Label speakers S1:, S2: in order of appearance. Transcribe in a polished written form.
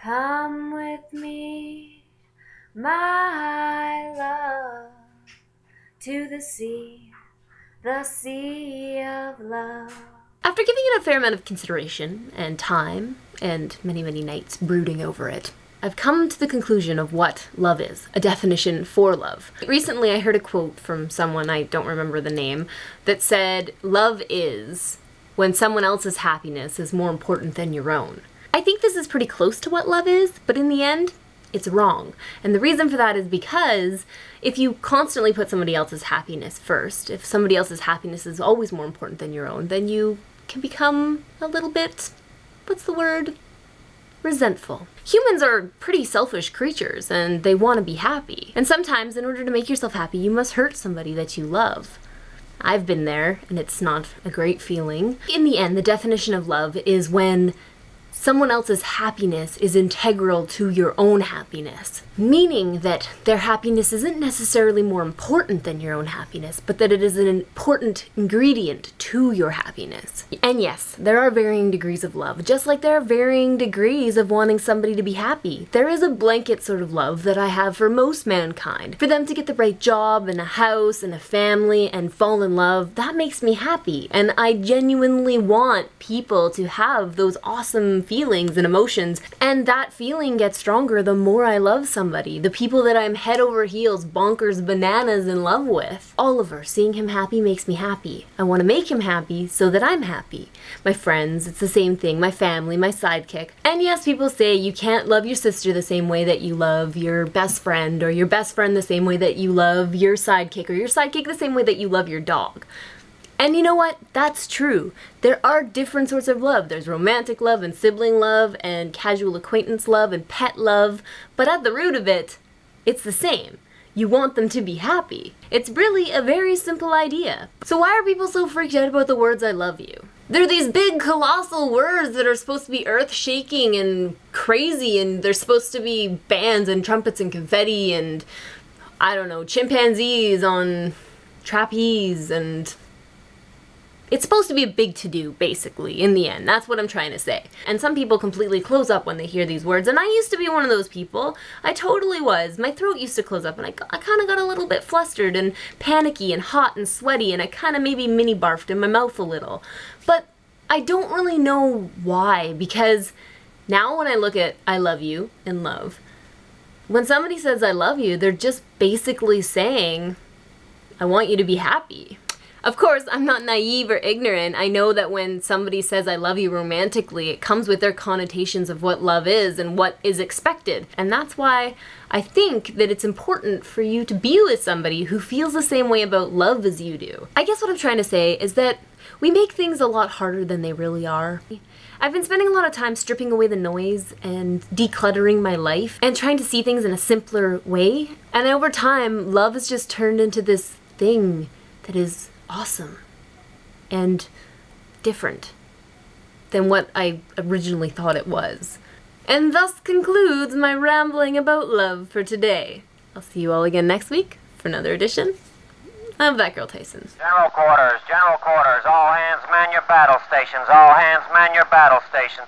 S1: Come with me, my love, to the sea of love. After giving it a fair amount of consideration and time and many, many nights brooding over it, I've come to the conclusion of what love is, a definition for love. Recently I heard a quote from someone, I don't remember the name, that said, "Love is when someone else's happiness is more important than your own." I think this is pretty close to what love is, but in the end, it's wrong. And the reason for that is because if you constantly put somebody else's happiness first, if somebody else's happiness is always more important than your own, then you can become a little bit, what's the word? Resentful. Humans are pretty selfish creatures and they want to be happy. And sometimes in order to make yourself happy, you must hurt somebody that you love. I've been there and it's not a great feeling. In the end, the definition of love is when someone else's happiness is integral to your own happiness, meaning that their happiness isn't necessarily more important than your own happiness, but that it is an important ingredient to your happiness. And yes, there are varying degrees of love, just like there are varying degrees of wanting somebody to be happy. There is a blanket sort of love that I have for most mankind. For them to get the right job and a house and a family and fall in love, that makes me happy. And I genuinely want people to have those awesome feelings and emotions, and that feeling gets stronger the more I love somebody. The people that I'm head over heels, bonkers, bananas in love with. Oliver, seeing him happy makes me happy. I want to make him happy so that I'm happy. My friends, it's the same thing. My family, my sidekick. And yes, people say you can't love your sister the same way that you love your best friend, or your best friend the same way that you love your sidekick, or your sidekick the same way that you love your dog. And you know what? That's true. There are different sorts of love. There's romantic love and sibling love and casual acquaintance love and pet love, but at the root of it, it's the same. You want them to be happy. It's really a very simple idea. So why are people so freaked out about the words "I love you"? They're these big colossal words that are supposed to be earth-shaking and crazy, and they're supposed to be bands and trumpets and confetti and, I don't know, chimpanzees on trapeze, and it's supposed to be a big to-do, basically, in the end. That's what I'm trying to say. And some people completely close up when they hear these words, and I used to be one of those people. I totally was. My throat used to close up, and I kind of got a little bit flustered and panicky and hot and sweaty, and I kind of maybe mini-barfed in my mouth a little. But I don't really know why, because now when I look at "I love you" and love, when somebody says "I love you," they're just basically saying, "I want you to be happy." Of course, I'm not naive or ignorant. I know that when somebody says "I love you" romantically, it comes with their connotations of what love is and what is expected. And that's why I think that it's important for you to be with somebody who feels the same way about love as you do. I guess what I'm trying to say is that we make things a lot harder than they really are. I've been spending a lot of time stripping away the noise and decluttering my life and trying to see things in a simpler way. And over time, love has just turned into this thing that is awesome and different than what I originally thought it was. And thus concludes my rambling about love for today. I'll see you all again next week for another edition of That Girl Tyson.
S2: General quarters, all hands man your battle stations, all hands man your battle stations.